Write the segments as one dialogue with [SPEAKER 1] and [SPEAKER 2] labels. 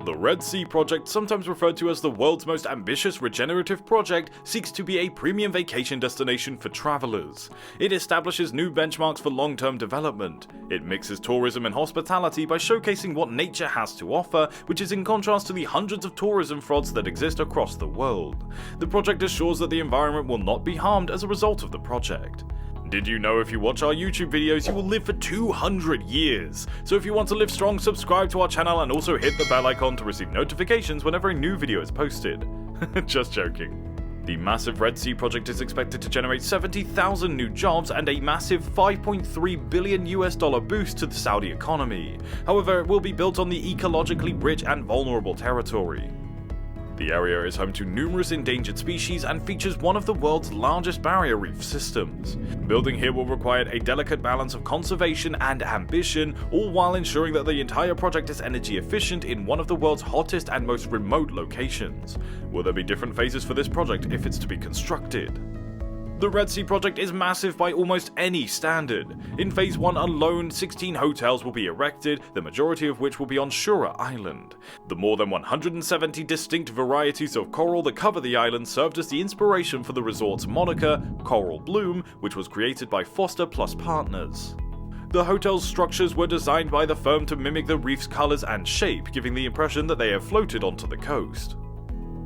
[SPEAKER 1] The Red Sea project, sometimes referred to as the world's most ambitious regenerative project, seeks to be a premium vacation destination for travelers. It establishes new benchmarks for long-term development. It mixes tourism and hospitality by showcasing what nature has to offer, which is in contrast to the hundreds of tourism frauds that exist across the world. The project assures that the environment will not be harmed as a result of the project. Did you know if you watch our YouTube videos, you will live for 200 years? So if you want to live strong, subscribe to our channel and also hit the bell icon to receive notifications whenever a new video is posted. Just joking. The massive Red Sea project is expected to generate 70,000 new jobs and a massive $5.3 billion boost to the Saudi economy. However, it will be built on the ecologically rich and vulnerable territory. The area is home to numerous endangered species and features one of the world's largest barrier reef systems. Building here will require a delicate balance of conservation and ambition, all while ensuring that the entire project is energy efficient in one of the world's hottest and most remote locations. Will there be different phases for this project if it's to be constructed? The Red Sea project is massive by almost any standard. In Phase 1 alone, 16 hotels will be erected, the majority of which will be on Shura Island. The more than 170 distinct varieties of coral that cover the island served as the inspiration for the resort's moniker, Coral Bloom, which was created by Foster Plus Partners. The hotel's structures were designed by the firm to mimic the reef's colors and shape, giving the impression that they have floated onto the coast.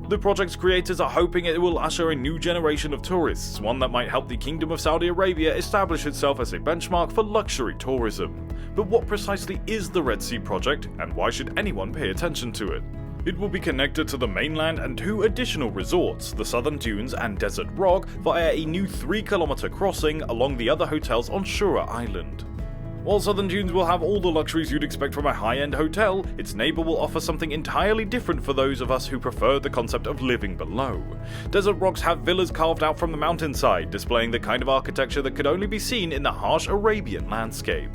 [SPEAKER 1] The project's creators are hoping it will usher a new generation of tourists, one that might help the Kingdom of Saudi Arabia establish itself as a benchmark for luxury tourism. But what precisely is the Red Sea project, and why should anyone pay attention to it? It will be connected to the mainland and two additional resorts, the Southern Dunes and Desert Rock, via a new 3-kilometer crossing along the other hotels on Shura Island. While Southern Dunes will have all the luxuries you'd expect from a high-end hotel, its neighbour will offer something entirely different for those of us who prefer the concept of living below. Desert Rocks have villas carved out from the mountainside, displaying the kind of architecture that could only be seen in the harsh Arabian landscape.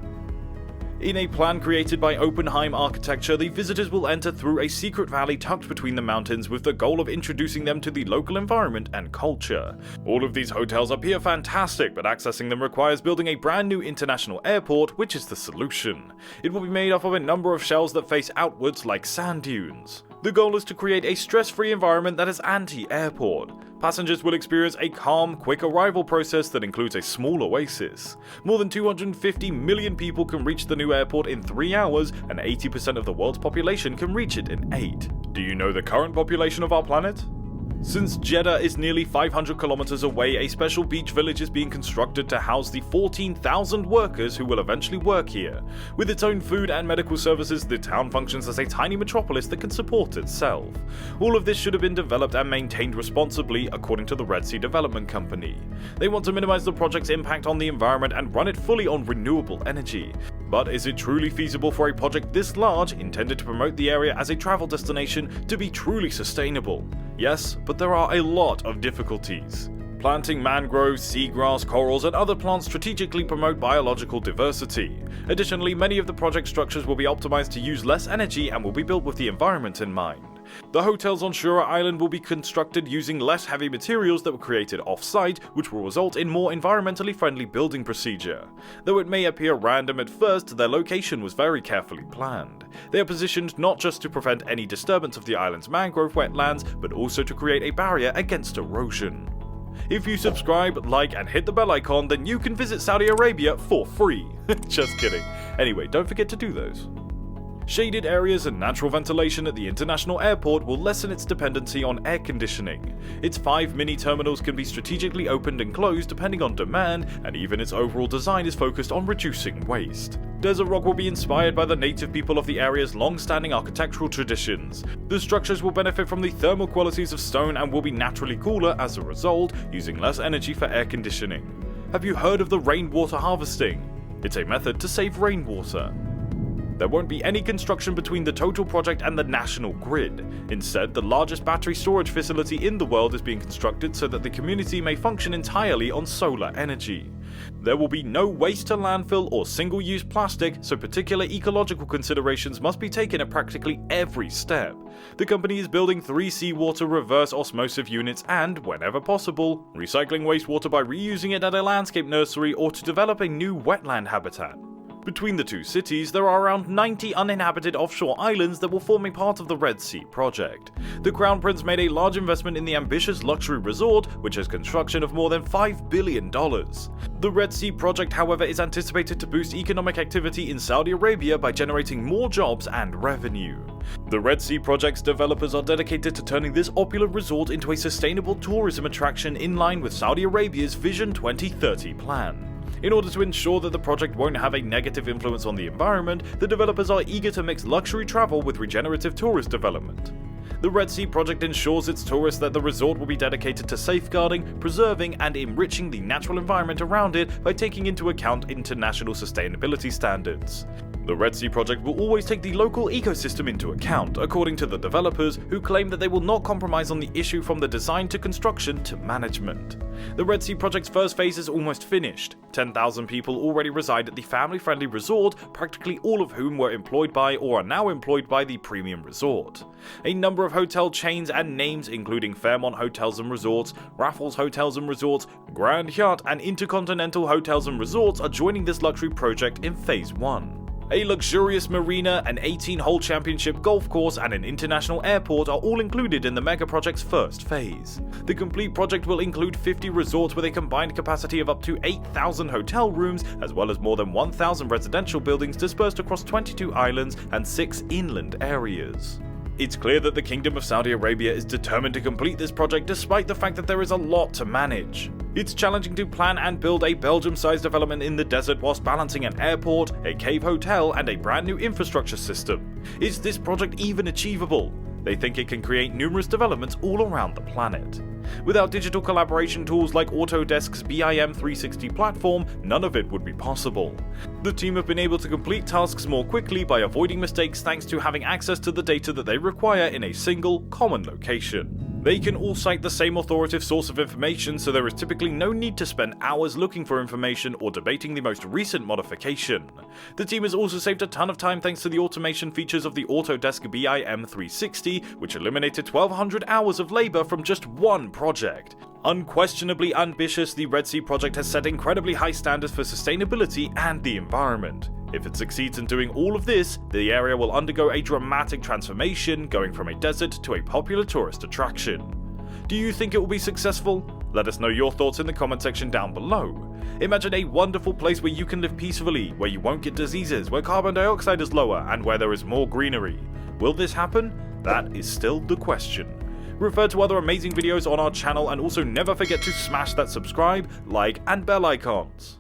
[SPEAKER 1] In a plan created by Oppenheim Architecture, the visitors will enter through a secret valley tucked between the mountains with the goal of introducing them to the local environment and culture. All of these hotels appear fantastic, but accessing them requires building a brand new international airport, which is the solution. It will be made up of a number of shells that face outwards like sand dunes. The goal is to create a stress-free environment that is anti-airport. Passengers will experience a calm, quick arrival process that includes a small oasis. More than 250 million people can reach the new airport in 3 hours, and 80% of the world's population can reach it in 8. Do you know the current population of our planet? Since Jeddah is nearly 500 kilometers away, a special beach village is being constructed to house the 14,000 workers who will eventually work here. With its own food and medical services, the town functions as a tiny metropolis that can support itself. All of this should have been developed and maintained responsibly, according to the Red Sea Development Company. They want to minimize the project's impact on the environment and run it fully on renewable energy. But is it truly feasible for a project this large, intended to promote the area as a travel destination, to be truly sustainable? Yes, but there are a lot of difficulties. Planting mangroves, seagrass, corals, and other plants strategically promote biological diversity. Additionally, many of the project structures will be optimized to use less energy and will be built with the environment in mind. The hotels on Shura Island will be constructed using less heavy materials that were created off-site, which will result in more environmentally friendly building procedure. Though it may appear random at first, their location was very carefully planned. They are positioned not just to prevent any disturbance of the island's mangrove wetlands, but also to create a barrier against erosion. If you subscribe, like, and hit the bell icon, then you can visit Saudi Arabia for free. Just kidding. Anyway, don't forget to do those. Shaded areas and natural ventilation at the international airport will lessen its dependency on air conditioning. Its 5 mini terminals can be strategically opened and closed depending on demand, and even its overall design is focused on reducing waste. Desert Rock will be inspired by the native people of the area's long-standing architectural traditions. The structures will benefit from the thermal qualities of stone and will be naturally cooler as a result, using less energy for air conditioning. Have you heard of the rainwater harvesting? It's a method to save rainwater. There won't be any construction between the total project and the national grid. Instead, the largest battery storage facility in the world is being constructed so that the community may function entirely on solar energy. There will be no waste to landfill or single-use plastic, so particular ecological considerations must be taken at practically every step. The company is building 3 seawater reverse osmosis units and, whenever possible, recycling wastewater by reusing it at a landscape nursery or to develop a new wetland habitat. Between the two cities, there are around 90 uninhabited offshore islands that will form a part of the Red Sea project. The Crown Prince made a large investment in the ambitious luxury resort, which has construction of more than $5 billion. The Red Sea project, however, is anticipated to boost economic activity in Saudi Arabia by generating more jobs and revenue. The Red Sea project's developers are dedicated to turning this opulent resort into a sustainable tourism attraction in line with Saudi Arabia's Vision 2030 plan. In order to ensure that the project won't have a negative influence on the environment, the developers are eager to mix luxury travel with regenerative tourist development. The Red Sea project ensures its tourists that the resort will be dedicated to safeguarding, preserving, and enriching the natural environment around it by taking into account international sustainability standards. The Red Sea project will always take the local ecosystem into account, according to the developers, who claim that they will not compromise on the issue from the design to construction to management. The Red Sea project's first phase is almost finished. 10,000 people already reside at the family-friendly resort, practically all of whom were employed by or are now employed by the premium resort. A number of hotel chains and names, including Fairmont Hotels and Resorts, Raffles Hotels and Resorts, Grand Hyatt, and Intercontinental Hotels and Resorts, are joining this luxury project in Phase 1. A luxurious marina, an 18-hole championship golf course, and an international airport are all included in the mega project's first phase. The complete project will include 50 resorts with a combined capacity of up to 8,000 hotel rooms, as well as more than 1,000 residential buildings dispersed across 22 islands and 6 inland areas. It's clear that the Kingdom of Saudi Arabia is determined to complete this project despite the fact that there is a lot to manage. It's challenging to plan and build a Belgium-sized development in the desert whilst balancing an airport, a cave hotel, and a brand new infrastructure system. Is this project even achievable? They think it can create numerous developments all around the planet. Without digital collaboration tools like Autodesk's BIM 360 platform, none of it would be possible. The team have been able to complete tasks more quickly by avoiding mistakes thanks to having access to the data that they require in a single, common location. They can all cite the same authoritative source of information, so there is typically no need to spend hours looking for information or debating the most recent modification. The team has also saved a ton of time thanks to the automation features of the Autodesk BIM 360, which eliminated 1,200 hours of labor from just one project. Unquestionably ambitious, the Red Sea project has set incredibly high standards for sustainability and the environment. If it succeeds in doing all of this, the area will undergo a dramatic transformation, going from a desert to a popular tourist attraction. Do you think it will be successful? Let us know your thoughts in the comment section down below. Imagine a wonderful place where you can live peacefully, where you won't get diseases, where carbon dioxide is lower, and where there is more greenery. Will this happen? That is still the question. Refer to other amazing videos on our channel, and also never forget to smash that subscribe, like, and bell icons.